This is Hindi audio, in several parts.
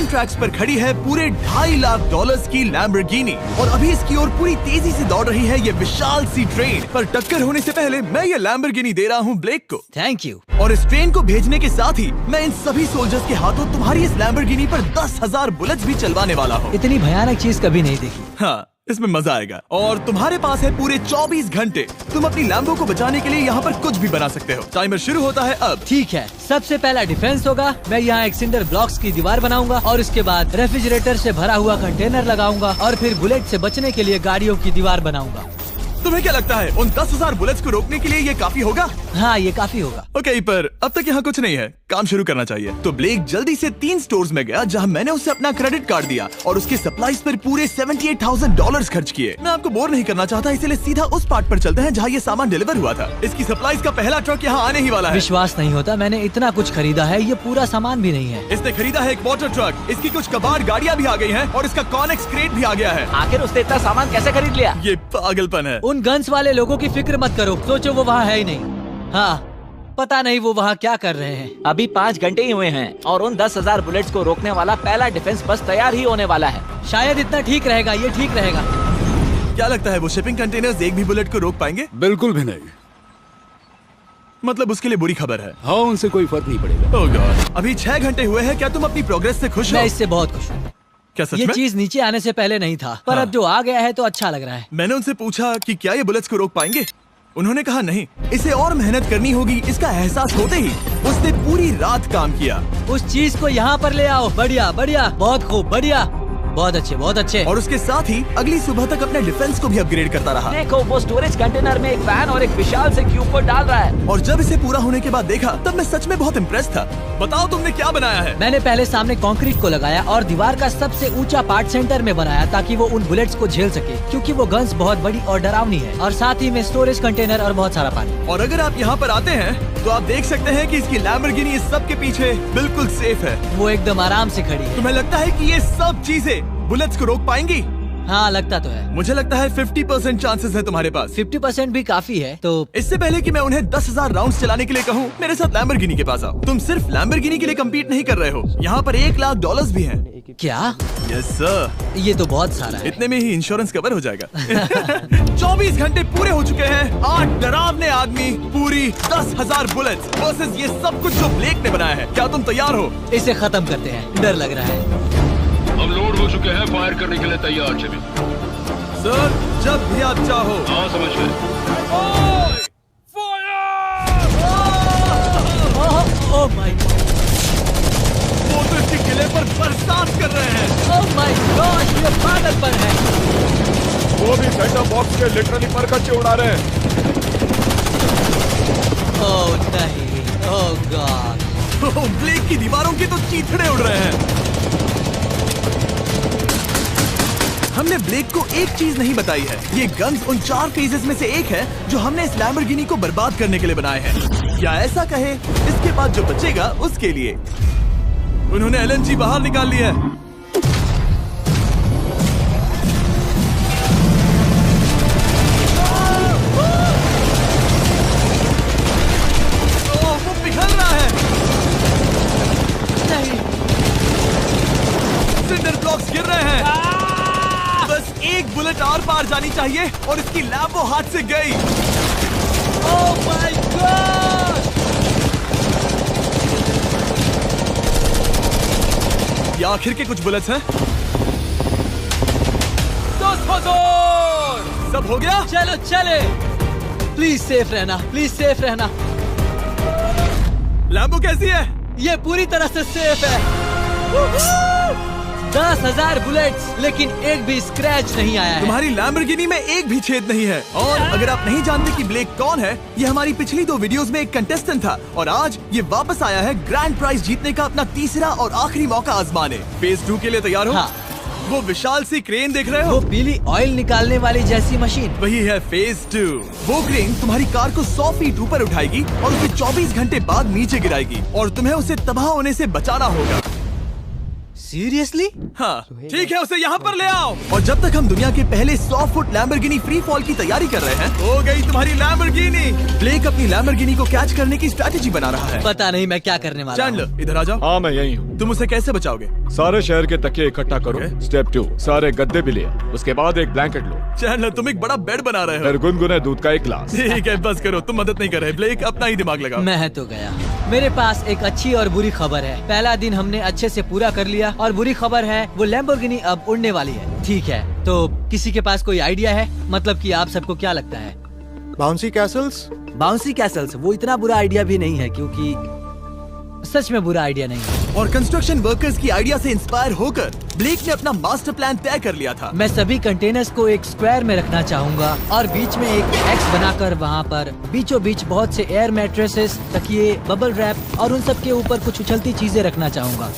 ग्रैंड ट्रैक्स पर खड़ी है पूरे $2.5 लाख की लैम्बोर्गिनी और अभी इसकी ओर पूरी तेजी से दौड़ रही है ये विशाल सी ट्रेन। पर टक्कर होने से पहले मैं ये लैम्बोर्गिनी दे रहा हूँ ब्लेक को। Thank you. और इस ट्रेन को भेजने के साथ ही मैं इन सभी सोल्जर्स के हाथों तुम्हारी इस लैम्बोर्गिनी पर 10,000 बुलेट्स भी चलवाने वाला हूँ। इतनी भयानक चीज कभी नहीं देखी। हाँ, इसमें मजा आएगा। और तुम्हारे पास है पूरे 24 घंटे। तुम अपनी लैम्बो को बचाने के लिए यहाँ पर कुछ भी बना सकते हो। टाइमर शुरू होता है अब। ठीक है, सबसे पहला डिफेंस होगा। मैं यहाँ एक सिंडर ब्लॉक्स की दीवार बनाऊंगा और उसके बाद रेफ्रिजरेटर से भरा हुआ कंटेनर लगाऊंगा और फिर बुलेट से बचने के लिए गाड़ियों की दीवार बनाऊंगा। तुम्हें क्या लगता है उन 10,000 बुलेट्स को रोकने के लिए ये काफी होगा? हाँ, ये काफी होगा। ओके, पर अब तक यहाँ कुछ नहीं है, काम शुरू करना चाहिए। तो ब्लेक जल्दी से 3 स्टोर्स में गया जहाँ मैंने उसे अपना क्रेडिट कार्ड दिया और उसके सप्लाईज पर पूरे $78,000 खर्च किए। मैं आपको बोर नहीं करना चाहता, इसलिए सीधा उस पार्ट पर चलते हैं जहाँ ये सामान डिलीवर हुआ था। इसकी सप्लाईज का पहला ट्रक यहाँ आने ही वाला है। विश्वास नहीं होता, मैंने इतना कुछ खरीदा है, ये पूरा सामान भी नहीं है। इसने खरीदा है एक वाटर ट्रक, इसकी कुछ कबाड़ गाड़ियाँ भी आ गई है और इसका कॉनेक्स क्रेट भी आ गया है। आखिर उसने इतना सामान कैसे खरीद लिया? ये पागलपन है। उन गन्स वाले लोगों की फिक्र मत करो, सोचो वो वहाँ है ही नहीं। हाँ, पता नहीं वो वहाँ क्या कर रहे हैं। अभी 5 घंटे ही हुए हैं और उन 10,000 बुलेट्स को रोकने वाला पहला डिफेंस बस तैयार ही होने वाला है। शायद इतना ठीक रहेगा, ये ठीक रहेगा। क्या लगता है वो शिपिंग कंटेनर्स एक भी बुलेट को रोक पाएंगे? बिल्कुल भी नहीं। मतलब उसके लिए बुरी खबर है। हाँ, उनसे कोई फर्क नहीं पड़ेगा। ओह गॉड, अभी 6 घंटे हुए हैं। क्या तुम अपनी प्रोग्रेस से खुश हो? मैं इससे बहुत खुश हूँ। क्या सच ये में? चीज नीचे आने से पहले नहीं था, पर अब जो आ गया है तो अच्छा लग रहा है। मैंने उनसे पूछा कि क्या ये बुलेट्स को रोक पाएंगे। उन्होंने कहा नहीं, इसे और मेहनत करनी होगी। इसका एहसास होते ही उसने पूरी रात काम किया। उस चीज को यहाँ पर ले आओ। बढ़िया बढ़िया, बहुत खूब, बढ़िया, बहुत अच्छे, बहुत अच्छे। और उसके साथ ही अगली सुबह तक अपने डिफेंस को भी अपग्रेड करता रहा। देखो, वो स्टोरेज कंटेनर में एक वैन और एक विशाल से क्यूब को डाल रहा है। और जब इसे पूरा होने के बाद देखा तब मैं सच में बहुत इम्प्रेस था। बताओ तुमने क्या बनाया है? मैंने पहले सामने कंक्रीट को लगाया और दीवार का सबसे ऊंचा पार्ट सेंटर में बनाया ताकि वो उन बुलेट्स को झेल सके, क्योंकि वो गन्स बहुत बड़ी और डरावनी है। और साथ ही में स्टोरेज कंटेनर और बहुत सारा पानी। और अगर आप यहाँ पर आते हैं तो आप देख सकते हैं कि इसकी लैम्बोर्गिनी इस सब के पीछे बिल्कुल सेफ है। वो एकदम आराम से खड़ी है। तुम्हें लगता है कि ये सब चीजें बुलेट्स को रोक पाएंगी? हाँ, लगता तो है। मुझे लगता है 50% चांसेस है तुम्हारे पास। 50% भी काफी है। तो इससे पहले कि मैं उन्हें 10,000 राउंड्स चलाने के लिए कहूँ, मेरे साथ लैम्बोर्गिनी के पास आओ। तुम सिर्फ लैम्बोर्गिनी के लिए कम्पीट नहीं कर रहे हो, यहाँ पर $1 लाख भी हैं। क्या? Yes sir. ये तो बहुत सारा है। इतने में ही इंश्योरेंस कवर हो जाएगा। 24 घंटे पूरे हो चुके हैं। 8 डरावने आदमी, पूरी 10,000 बुलेट्स वर्सेस ये सब कुछ जो ब्लेक ने बनाया है। क्या तुम तैयार हो? इसे खत्म करते हैं, डर लग रहा है। हम लोड हो चुके हैं, फायर करने के लिए तैयार। चलिए सर, जब भी आप चाहो। हाँ, समझ गए। ओह माय गॉड, वो तो इसके किले पर बरसात कर रहे हैं। ओह माय गॉड, ये पागलपन है। वो भी सेटअप बॉक्स के लिटरली पर कच्चे उड़ा रहे हैं। ओह नहीं, ओह गॉड। ब्लेक की दीवारों की तो चीथड़े उड़ रहे हैं। हमने ब्लेक को एक चीज नहीं बताई है, ये गन्स उन 4 फेजेस में से एक है जो हमने इस लैम्बोर्गिनी को बर्बाद करने के लिए बनाए हैं। या ऐसा कहे, इसके बाद जो बचेगा उसके लिए। उन्होंने LNG बाहर निकाल ली है। वो पिघल रहा है। नहीं, सिंडर ब्लॉक्स गिर रहे हैं। बस एक बुलेट और पार जानी चाहिए और इसकी लैम्बो हाथ से गई। Oh my God. ये आखिर के कुछ बुलेट्स हैं। सब हो गया? चलो चले। प्लीज सेफ रहना, प्लीज सेफ रहना। लैम्बो कैसी है? ये पूरी तरह से सेफ है। 10,000 बुलेट्स, लेकिन एक भी स्क्रैच नहीं आया है। तुम्हारी लैम्बोर्गिनी में एक भी छेद नहीं है। और अगर आप नहीं जानते कि ब्लेक कौन है, ये हमारी पिछली 2 वीडियोस में एक कंटेस्टेंट था और आज ये वापस आया है ग्रैंड प्राइज जीतने का अपना तीसरा और आखिरी मौका आजमाने। फेज 2 के लिए तैयार हो? हाँ। वो विशाल सी क्रेन देख रहे हो? वो पीली ऑयल निकालने वाली जैसी मशीन। वही है फेज 2। वो क्रेन तुम्हारी कार को 100 फीट ऊपर उठाएगी और उसे 24 घंटे बाद नीचे गिराएगी और तुम्हें उसे तबाह होने से बचाना होगा। सीरियसली? हाँ ठीक है, उसे यहाँ पर ले आओ। और जब तक हम दुनिया के पहले 100 फुट लैम्बोर्गिनी फ्री फॉल की तैयारी कर रहे हैं, हो गई तुम्हारी लैम्बोर्गिनी। ब्लेक अपनी लैम्बोर्गिनी को कैच करने की स्ट्रैटेजी बना रहा है। पता नहीं मैं क्या करने वाला हूँ। चैंडलर इधर आ जाओ। हाँ मैं यही हूँ। तुम उसे कैसे बचाओगे? सारे शहर के तकिए इकट्ठा करो। स्टेप 2, सारे गद्दे भी ले। उसके बाद एक ब्लैंकेट लो। चैंडलर तुम एक बड़ा बेड बना रहे हो। फिर गुनगुने दूध का एक गिलास। ठीक है बस करो, तुम मदद नहीं कर रहे। ब्लेक अपना ही दिमाग लगाओ। मैं तो गया। मेरे पास एक अच्छी और बुरी खबर है। पहला दिन हमने अच्छे से पूरा कर लिया और बुरी खबर है वो लैम्बोर्गिनी अब उड़ने वाली है। ठीक है, तो किसी के पास कोई आइडिया है? मतलब कि आप सबको क्या लगता है? Bouncy Castle's? बाउंसी कैसल्स वो इतना बुरा आइडिया भी नहीं है, क्योंकि सच में बुरा आइडिया नहीं है। और कंस्ट्रक्शन वर्कर्स की आइडिया से इंस्पायर होकर ब्लेक ने अपना मास्टर प्लान तय कर लिया था। मैं सभी कंटेनर्स को एक स्क्वायर में रखना चाहूंगा और बीच में एक एक्स बनाकर वहाँ पर बीचों बीच बहुत से एयर मैट्रेसेस, तकिए, बबल रैप और उन सब के ऊपर कुछ उछलती चीजें रखना चाहूंगा।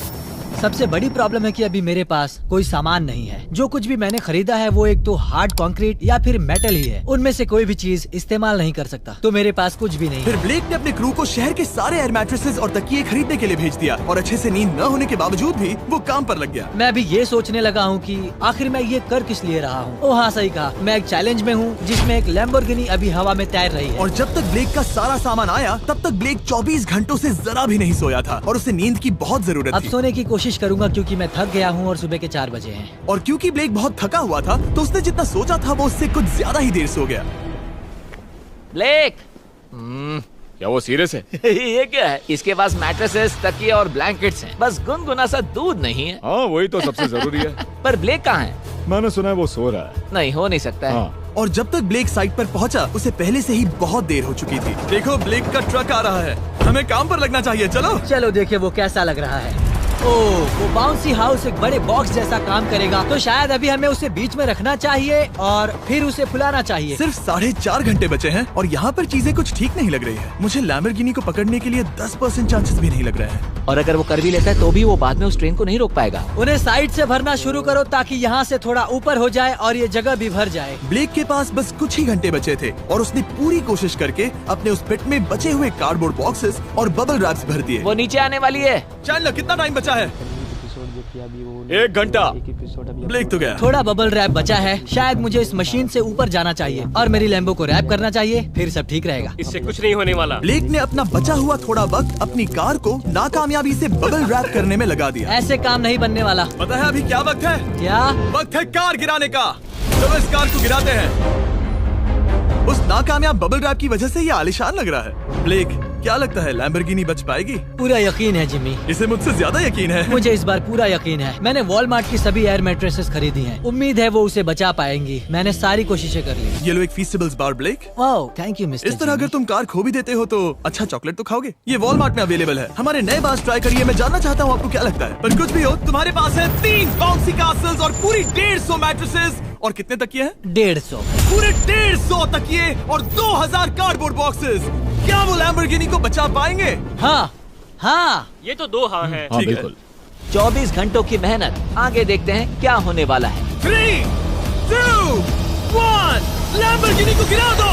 सबसे बड़ी प्रॉब्लम है कि अभी मेरे पास कोई सामान नहीं है। जो कुछ भी मैंने खरीदा है वो एक तो हार्ड कंक्रीट या फिर मेटल ही है। उनमें से कोई भी चीज इस्तेमाल नहीं कर सकता, तो मेरे पास कुछ भी नहीं फिर है। ब्लेक ने अपने क्रू को शहर के सारे एयर मैट्रेसेस और तकिए खरीदने के लिए भेज दिया और अच्छे से नींद न होने के बावजूद भी वो काम पर लग गया। मैं अभी ये सोचने लगा हूँ कि आखिर मैं ये कर किस लिए रहा हूँ। ओह हाँ, सही कहा। मैं एक चैलेंज में हूँ जिसमें एक लैम्बोर्गिनी अभी हवा में तैर रही है। और जब तक ब्लेक का सारा सामान आया तब तक ब्लेक 24 घंटों से जरा भी नहीं सोया था और उसे नींद की बहुत जरूरत अब थी। सोने की कोशिश करूंगा क्योंकि मैं थक गया हूँ और सुबह के 4 बजे हैं। और क्योंकि ब्लेक बहुत थका हुआ था तो उसने जितना सोचा था वो उससे कुछ ज्यादा ही देर सो गया। ब्लेक क्या वो सीरियस है? ये क्या है? इसके पास मैट्रेसेस, तकिए और ब्लैंकेट्स हैं। बस गुनगुना सा दूध नहीं है। हाँ वही तो सबसे जरूरी है। पर ब्लेक कहाँ है? मैंने सुना है वो सो रहा है। नहीं, हो नहीं सकता है। हाँ और जब तक ब्लेक साइट पर पहुंचा उसे पहले से ही बहुत देर हो चुकी थी। देखो ब्लेक का ट्रक आ रहा है, हमें काम पर लगना चाहिए। चलो चलो देखिए वो कैसा लग रहा है। ओह, वो बाउंसी हाउस एक बड़े बॉक्स जैसा काम करेगा, तो शायद अभी हमें उसे बीच में रखना चाहिए और फिर उसे फुलाना चाहिए। सिर्फ 4.5 घंटे बचे हैं और यहाँ पर चीजें कुछ ठीक नहीं लग रही है। मुझे लैम्बोर्गिनी को पकड़ने के लिए 10% चांसेस भी नहीं लग रहे हैं। और अगर वो कर भी लेता है तो भी वो बाद में उस ट्रेन को नहीं रोक पाएगा। उन्हें साइड से भरना शुरू करो ताकि यहाँ से थोड़ा ऊपर हो जाए और ये जगह भी भर जाए। ब्लेक के पास बस कुछ ही घंटे बचे थे और उसने पूरी कोशिश करके अपने उस पिट में बचे हुए कार्डबोर्ड बॉक्सेस और बबल रैप्स भर दिए। वो नीचे आने वाली है। चैंडलर कितना टाइम बचा है? 1 घंटा। ब्लेक तो गया। थोड़ा बबल रैप बचा है। शायद मुझे इस मशीन से ऊपर जाना चाहिए और मेरी लैम्बो को रैप करना चाहिए, फिर सब ठीक रहेगा। इससे कुछ नहीं होने वाला। ब्लेक ने अपना बचा हुआ थोड़ा वक्त अपनी कार को नाकामयाबी से बबल रैप करने में लगा दिया। ऐसे काम नहीं बनने वाला। पता है अभी क्या वक्त है? क्या? वक्त है कार गिराने का। चलो इस कार को गिराते हैं। उस नाकामयाब बबल रैप की वजह से ये आलिशान लग रहा है। ब्लेक क्या लगता है लैम्बोर्गिनी बच पाएगी? पूरा यकीन है जिमी। इसे मुझसे ज्यादा यकीन है। मुझे इस बार पूरा यकीन है। मैंने वॉलमार्ट की सभी एयर मैट्रेसेस खरीदी हैं। उम्मीद है वो उसे बचा पाएंगी। मैंने सारी कोशिशें कर ली। ये लो एक Feastables bar black. Wow, thank you mister. इस तरह अगर तुम कार खो भी देते हो तो अच्छा चॉकलेट तो खाओगे। ये वॉलमार्ट में अवेलेबल है। हमारे नए बार्स ट्राई करिए। मैं जानना चाहता हूँ आपको क्या लगता है। पर कुछ भी हो, तुम्हारे पास है 3 बाउंसी कासल्स और पूरी 150 मैट्रेसेस और कितने तकिए हैं? 150। पूरे 150 तकिए और 2000 कार्डबोर्ड बॉक्सेस। क्या वो लैम्बोर्गिनी को बचा पाएंगे? हाँ हाँ। ये तो 2 हाँ हैं। हाँ ठीक है। बिल्कुल। 24 घंटों की मेहनत। आगे देखते हैं क्या होने वाला है। 3, 2, 1 लैम्बोर्गिनी को गिरा दो।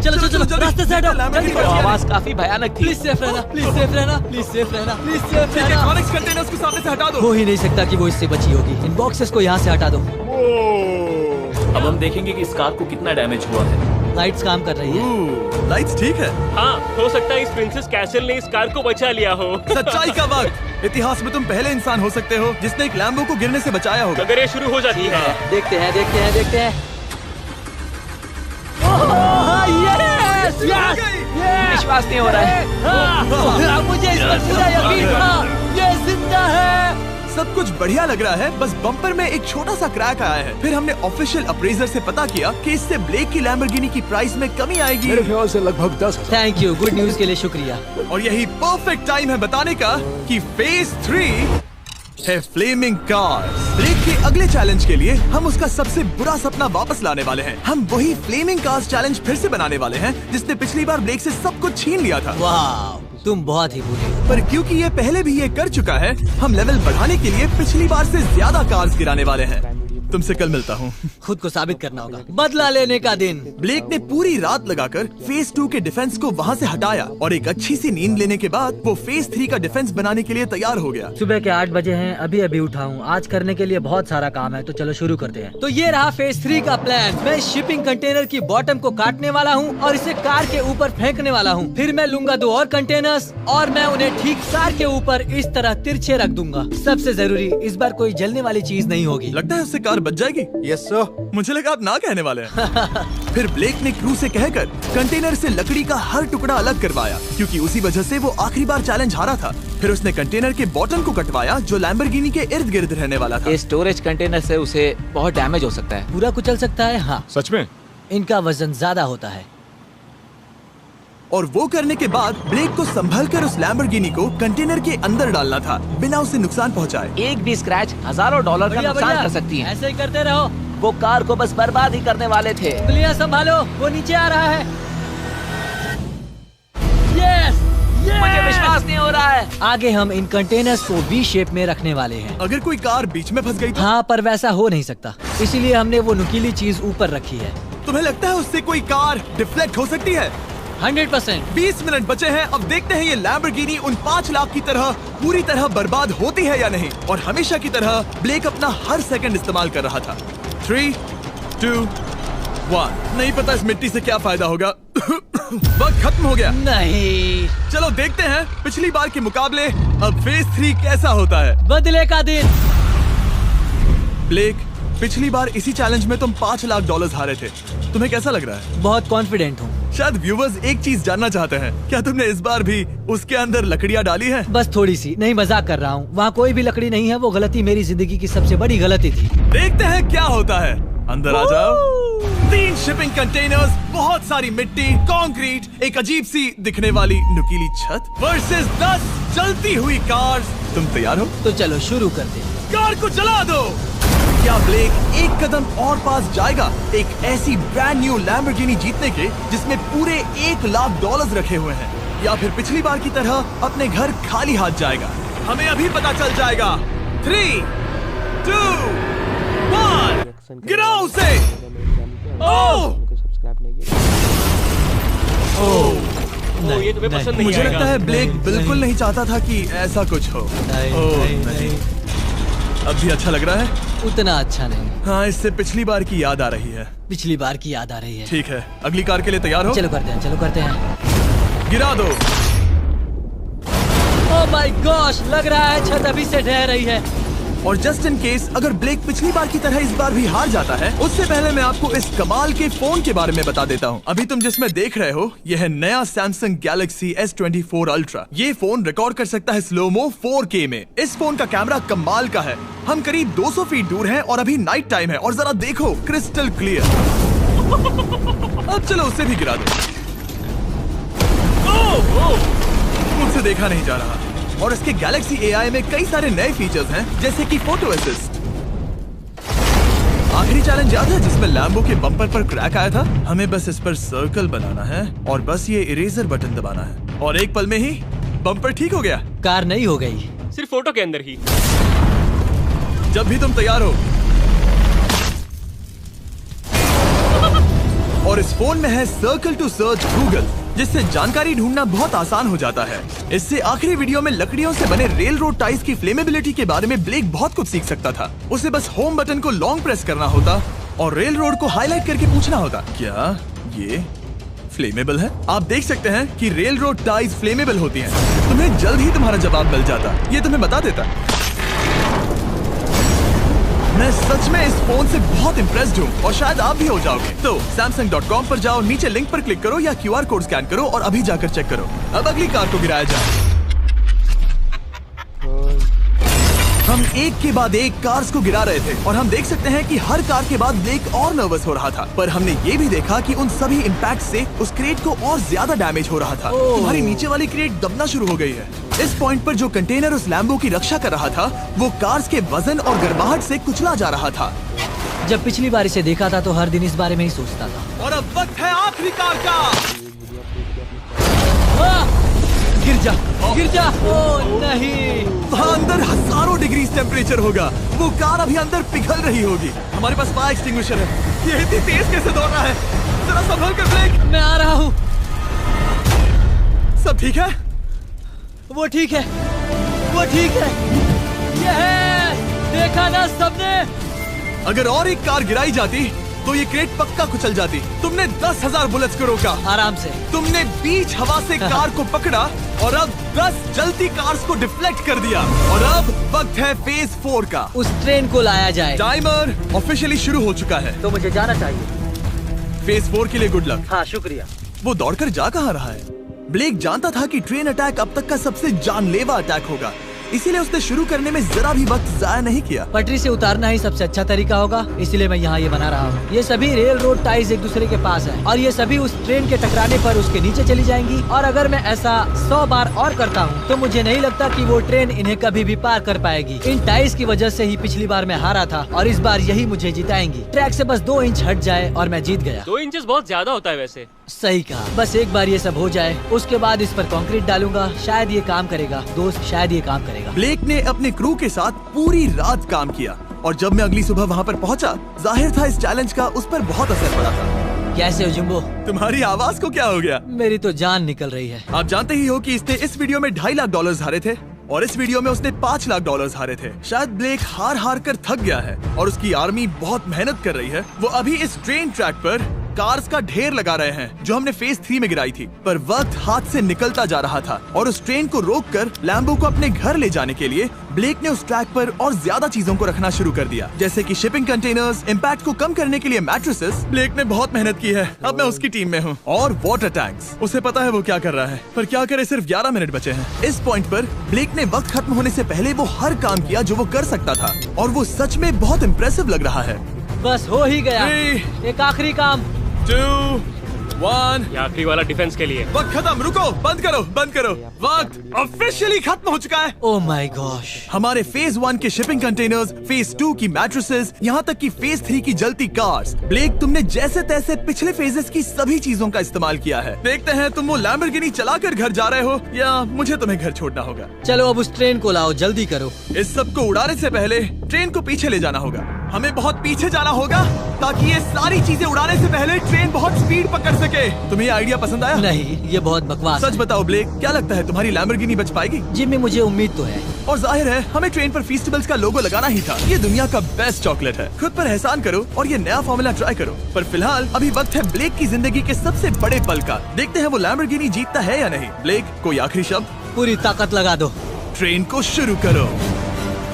चलो चलो चलो, रास्ते से हटो। जल्दी वो करो। आवाज काफी भयानक थी। प्लीज सेफ रहना, प्लीज सेफ रहना, प्लीज सेफ रहना, प्लीज सेफ रहना। इलेक्ट्रॉनिक्स कंटेनर्स को सामने से हटा दो। हो ही नहीं सकता कि वो इससे बची होगी। इन बॉक्सेस को यहाँ से हटा दो। अब हम देखेंगे कि इस कार को कितना डैमेज हुआ है। लाइट्स काम कर रही है। लाइट्स ठीक है। हाँ, हो सकता है इस प्रिंसेस कैसल ने इस कार को बचा लिया हो। सच्चाई का वक्त। इतिहास में तुम पहले इंसान हो सकते हो जिसने एक लैम्बो को गिरने से बचाया होगा। अगर ये शुरू हो जाती है। देखते हैं देखते हैं देखते हैं। Yes yes yes. विश्वास नहीं हो रहा है। हाँ, मुझे इस पर पूरा यकीन था। ये जिंदा है। सब कुछ बढ़िया लग रहा है, बस बम्पर में एक छोटा सा क्रैक आया है। फिर हमने ऑफिशियल अप्रेजर से पता किया कि इससे ब्लेक की लैम्बोर्गिनी की प्राइस में कमी आएगी। मेरे ख्याल से लगभग 10,000। थैंक यू, गुड न्यूज के लिए शुक्रिया। और यही परफेक्ट टाइम है बताने का कि फेज 3 है फ्लेमिंग कार्स। ब्लेक के अगले चैलेंज के लिए हम उसका सबसे बुरा सपना वापस लाने वाले हैं। हम वही फ्लेमिंग कार्स चैलेंज फिर से बनाने वाले हैं जिसने पिछली बार ब्लेक से सब कुछ छीन लिया था। वाह, तुम बहुत ही बुरे हो। पर क्योंकि ये पहले भी ये कर चुका है, हम लेवल बढ़ाने के लिए पिछली बार से ज्यादा कार्स गिराने वाले हैं। तुमसे कल मिलता हूँ। खुद को साबित करना होगा। बदला लेने का दिन। ब्लेक ने पूरी रात लगाकर फेज 2 के डिफेंस को वहाँ से हटाया और एक अच्छी सी नींद लेने के बाद वो फेज 3 का डिफेंस बनाने के लिए तैयार हो गया। सुबह के 8 बजे हैं, अभी अभी उठा हूँ। आज करने के लिए बहुत सारा काम है, तो चलो शुरू करते हैं। तो ये रहा फेज 3 का प्लान। मैं शिपिंग कंटेनर की बॉटम को काटने वाला हूँ और इसे कार के ऊपर फेंकने वाला हूँ। फिर मैं लूंगा 2 और कंटेनर्स और मैं उन्हें ठीक कार के ऊपर इस तरह तिरछे रख दूंगा। सबसे जरूरी, इस बार कोई जलने वाली चीज नहीं होगी। लगता है उससे कार बच जाएगी। Yes sir. मुझे लगा आप ना कहने वाले हैं। फिर ब्लेक ने क्रू से कहकर कंटेनर से लकड़ी का हर टुकड़ा अलग करवाया, क्योंकि उसी वजह से वो आखिरी बार चैलेंज हारा था। फिर उसने कंटेनर के बॉटम को कटवाया जो लैम्बोर्गिनी के इर्द गिर्द रहने वाला था। इस स्टोरेज कंटेनर से उसे बहुत डैमेज हो सकता है। पूरा कुचल सकता है। हाँ, सच में? इनका वजन ज्यादा होता है। और वो करने के बाद ब्लेक को संभलकर उस लैम्बोर्गिनी को कंटेनर के अंदर डालना था बिना उसे नुकसान पहुंचाए। एक भी स्क्रैच हजारों डॉलर का नुकसान कर सकती है। ऐसे ही करते रहो। वो कार को बस बर्बाद ही करने वाले थे। उंगलियां संभालो, वो नीचे आ रहा है। यस, मुझे विश्वास नहीं हो रहा है। आगे हम इन कंटेनर्स को वी शेप में रखने वाले हैं। अगर कोई कार बीच में फंस गई तो? हाँ, पर वैसा हो नहीं सकता, इसीलिए हमने वो नुकीली चीज ऊपर रखी है। तुम्हें लगता है उससे कोई कार डिफ्लेक्ट हो सकती है? 100%। 20 मिनट बचे हैं। अब देखते हैं ये लैम्बोर्गिनी उन 5 लाख की तरह पूरी तरह बर्बाद होती है या नहीं। और हमेशा की तरह ब्लेक अपना हर सेकंड इस्तेमाल कर रहा था। 3, 2, 1। नहीं पता इस मिट्टी से क्या फायदा होगा। वक्त खत्म हो गया। नहीं, चलो देखते हैं पिछली बार के मुकाबले अब फेज 3 कैसा होता है। बदले का दिन। ब्लेक, पिछली बार इसी चैलेंज में तुम $5 लाख हारे थे। तुम्हें कैसा लग रहा है? बहुत कॉन्फिडेंट हूँ। शायद व्यूवर्स एक चीज जानना चाहते हैं, क्या तुमने इस बार भी उसके अंदर लकड़ियाँ डाली हैं? बस थोड़ी सी, नहीं मजाक कर रहा हूँ। वहाँ कोई भी लकड़ी नहीं है। वो गलती मेरी जिंदगी की सबसे बड़ी गलती थी। देखते हैं क्या होता है। अंदर आ जाओ। 3 शिपिंग कंटेनर्स, बहुत सारी मिट्टी, कंक्रीट, एक अजीब सी दिखने वाली नुकीली छत वर्सेस 10 चलती हुई कार्स। तुम तैयार हो? तो चलो शुरू करते हैं। कार को चला दो। क्या ब्लेक एक कदम और पास जाएगा एक ऐसी ब्रांड न्यू लैम्बोर्गिनी जीतने के जिसमें पूरे $1 लाख रखे हुए हैं, या फिर पिछली बार की तरह अपने घर खाली हाथ जाएगा? हमें अभी पता चल जाएगा। 3, 2, 1, गिराओ उसे। ये तुम्हें पसंद नहीं मुझे आएगा। लगता है ब्लेक बिल्कुल नहीं चाहता था कि ऐसा कुछ हो। नहीं। अब भी अच्छा लग रहा है? उतना अच्छा नहीं। हाँ, इससे पिछली बार की याद आ रही है। पिछली बार की याद आ रही है। ठीक है, अगली कार के लिए तैयार हो? चलो करते हैं, चलो करते हैं। गिरा दो। ओह माय गॉश, लग रहा है छत अभी से ढह रही है। और जस्ट इन केस अगर ब्लेक पिछली बार की तरह इस बार भी हार जाता है, उससे पहले मैं आपको इस कमाल के फोन के बारे में बता देता हूँ। अभी तुम जिसमें देख रहे हो यह है नया सैमसंग गैलेक्सी S24 अल्ट्रा। ये फोन रिकॉर्ड कर सकता है स्लोमो 4K में। इस फोन का कैमरा कमाल का है। हम करीब 200 फीट दूर हैं और अभी नाइट टाइम है और जरा देखो, क्रिस्टल क्लियर। अब चलो उसे भी गिरा दो। मुझसे देखा नहीं जा रहा। और इसके गैलेक्सी AI में कई सारे नए फीचर्स हैं, जैसे कि फोटो असिस्ट। आखिरी चैलेंज याद है जिसमें लैम्बो के बम्पर पर क्रैक आया था? हमें बस इस पर सर्कल बनाना है और बस ये इरेजर बटन दबाना है और एक पल में ही बम्पर ठीक हो गया। कार नई हो गई। सिर्फ फोटो के अंदर ही। जब भी तुम तैयार हो। और इस फोन में है सर्कल टू सर्च गूगल, जिससे जानकारी ढूंढना बहुत आसान हो जाता है। इससे आखिरी वीडियो में लकड़ियों से बने रेल रोड टाइज की फ्लेमेबिलिटी के बारे में ब्लेक बहुत कुछ सीख सकता था। उसे बस होम बटन को लॉन्ग प्रेस करना होता और रेल रोड को हाईलाइट करके पूछना होता, क्या ये फ्लेमेबल है? आप देख सकते हैं कि रेल रोड टाइज फ्लेमेबल होती हैं। तुम्हें जल्द ही तुम्हारा जवाब मिल जाता। ये तुम्हें बता देता। मैं सच में इस फोन से बहुत इम्प्रेस्ड हूँ और शायद आप भी हो जाओगे। तो Samsung.com पर जाओ, नीचे लिंक पर क्लिक करो या QR कोड स्कैन करो और अभी जाकर चेक करो। अब अगली कार को गिराया जाए। हम एक के बाद एक कार्स को गिरा रहे थे और हम देख सकते हैं कि हर कार के बाद ब्लेक और नर्वस हो रहा था, पर हमने ये भी देखा कि उन सभी इम्पैक्ट से उस क्रेट को और ज्यादा डैमेज हो रहा था। तुम्हारी नीचे वाली क्रेट दबना शुरू हो गई है। इस पॉइंट पर जो कंटेनर उस लैम्बो की रक्षा कर रहा था, वो कार्स के वजन और गर्माहट से कुचला जा रहा था। जब पिछली बार इसे देखा था तो हर दिन इस बारे में ही सोचता था। और अब वक्त है आखिरी कार का। गिर जा, गिर जा। ओह नहीं। वहाँ अंदर हजारों डिग्री टेम्परेचर होगा। वो कार अभी अंदर पिघल रही होगी। हमारे पास फायर एक्सटिंग्विशर है। ये इतनी तेज कैसे दौड़ रहा है? जरा संभल कर ब्लेक। मैं आ रहा हूँ। सब ठीक है? वो ठीक है, वो ठीक है। ये है, देखा ना सबने। अगर और एक कार गिराई जाती तो ये क्रेट पक्का कुचल जाती। तुमने 10,000 बुलेट्स को रोका। आराम से। तुमने बीच हवा से कार को पकड़ा और अब 10 जलती कार्स को डिफ्लेक्ट कर दिया। और अब वक्त है फेज 4 का। उस ट्रेन को लाया जाए। टाइमर ऑफिशियली शुरू हो चुका है। तो मुझे जाना चाहिए। फेज 4 के लिए गुड लक। हाँ शुक्रिया। वो दौड़कर जा कहाँ रहा है? ब्लेक जानता था कि ट्रेन अटैक अब तक का सबसे जानलेवा अटैक होगा, इसीलिए उसने शुरू करने में जरा भी वक्त जाया नहीं किया। पटरी से उतारना ही सबसे अच्छा तरीका होगा, इसलिए मैं यहाँ ये बना रहा हूँ। ये सभी रेल रोड टाइज एक दूसरे के पास हैं और ये सभी उस ट्रेन के टकराने पर उसके नीचे चली जाएंगी। और अगर मैं ऐसा 100 बार और करता हूँ तो मुझे नहीं लगता कि वो ट्रेन इन्हें कभी भी पार कर पाएगी। इन टाइज की वजह से ही पिछली बार मैं हारा था और इस बार यही मुझे जिताएंगी। ट्रैक से बस 2 इंच हट जाए और मैं जीत गया। 2 इंचेस बहुत ज्यादा होता है वैसे। सही कहा। बस एक बार ये सब हो जाए, उसके बाद इस पर कंक्रीट डालूंगा। शायद ये काम करेगा दोस्त, शायद ये काम करेगा। ब्लेक ने अपने क्रू के साथ पूरी रात काम किया और जब मैं अगली सुबह वहाँ पर पहुँचा, जाहिर था इस चैलेंज का उस पर बहुत असर पड़ा था। कैसे हो जुम्बो? तुम्हारी आवाज को क्या हो गया? मेरी तो जान निकल रही है। आप जानते ही हो कि इसने इस वीडियो में $2.5 लाख हारे थे और इस वीडियो में उसने $5 लाख हारे थे। शायद ब्लेक हार हार कर थक गया है और उसकी आर्मी बहुत मेहनत कर रही है। वो अभी इस ट्रेन ट्रैक पर कार्स का ढेर लगा रहे हैं जो हमने फेज 3 में गिराई थी, पर वक्त हाथ से निकलता जा रहा था और उस ट्रेन को रोककर लैम्बो को अपने घर ले जाने के लिए ब्लेक ने उस ट्रैक पर और ज्यादा चीजों को रखना शुरू कर दिया, जैसे कि शिपिंग कंटेनर्स, इम्पैक्ट को कम करने के लिए मैट्रेसेस। ब्लेक ने बहुत मेहनत की है, अब मैं उसकी टीम में हूँ। और वाटर टैंक्स, उसे पता है वो क्या कर रहा है, पर क्या करे, सिर्फ 11 मिनट बचे हैं। इस पॉइंट पर ब्लेक ने वक्त खत्म होने से पहले वो हर काम किया जो वो कर सकता था और वो सच में बहुत इम्प्रेसिव लग रहा है। बस हो ही गया। 3, एक आखिरी काम। 2, 1। ये आखिरी वाला डिफेंस के लिए। वक्त खत्म, रुको, बंद करो, बंद करो। वक्त ऑफिशियली खत्म हो चुका है। Oh my gosh. हमारे फेज 1 के शिपिंग कंटेनर्स, फेज 2 की मैट्रेसेस, यहाँ तक कि फेज 3 की जलती कार्स। ब्लेक, तुमने जैसे तैसे पिछले फेजेस की सभी चीजों का इस्तेमाल किया है। देखते हैं तुम वो लैम्बोर्गिनी चलाकर घर जा रहे हो या मुझे तुम्हें घर छोड़ना होगा। चलो अब उस ट्रेन को लाओ, जल्दी करो। इस सब को उड़ाने से पहले ट्रेन को पीछे ले जाना होगा। हमें बहुत पीछे जाना होगा ताकि ये सारी चीजें उड़ाने से पहले ट्रेन बहुत स्पीड पकड़ सके। तुम्हें ये आइडिया पसंद आया? नहीं, ये बहुत बकवास सच बताओ ब्लेक, क्या लगता है तुम्हारी लैम्बोर्गिनी बच पाएगी? जिम्मी, मुझे उम्मीद तो है। और जाहिर है हमें ट्रेन पर फेस्टिवल्स का लोगो लगाना ही था। ये दुनिया का बेस्ट चॉकलेट है। खुद पर एहसान करो और ये नया फॉर्मूला ट्राई करो। पर फिलहाल अभी वक्त है ब्लेक की जिंदगी के सबसे बड़े पल का। देखते हैं वो लैम्बोर्गिनी जीतता है या नहीं। ब्लेक, कोई आखिरी शब्द? पूरी ताकत लगा दो। ट्रेन को शुरू करो।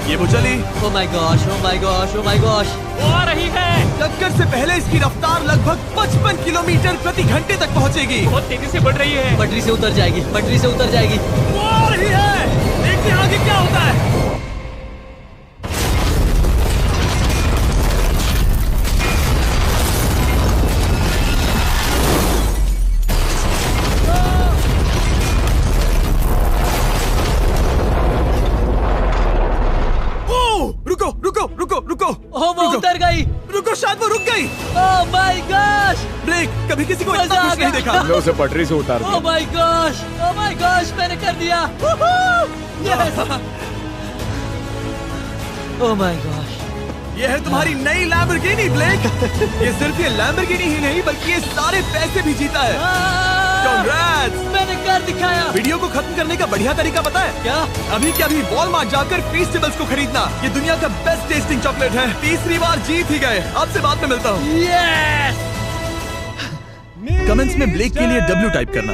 ये वो चली। Oh my gosh, oh my gosh, oh my gosh. वो आ रही है। टक्कर से पहले इसकी रफ्तार लगभग 55 किलोमीटर प्रति घंटे तक पहुंचेगी। बहुत तेजी से बढ़ रही है। पटरी से उतर जाएगी, पटरी से उतर जाएगी। वो आ रही है। देखते हैं आगे क्या होता है। रुको। ओह, वो उतर गई। रुको, शायद वो रुक गई। Oh my gosh. ब्लेक, कभी किसी को इतना मजा आ खुश नहीं गया। देखा। हमने उसे पटरी से उतार ओह दिया। My gosh, oh my gosh, मैंने कर दिया। यस। Oh my gosh. ये है तुम्हारी नई लैम्बोर्गिनी ब्लेक। ये सिर्फ ये लैम्बोर्गिनी ही नहीं बल्कि ये सारे पैसे भी जीता है। Congrats! मैंने कर दिखाया। वीडियो को खत्म करने का बढ़िया तरीका पता है क्या? अभी के अभी वॉलमार्ट जाकर फेस्टिवल्स को खरीदना। ये दुनिया का बेस्ट टेस्टिंग चॉकलेट है। तीसरी बार जीत ही गए। आपसे बाद में मिलता हूँ। यस। कमेंट्स में ब्लेक के लिए W टाइप करना।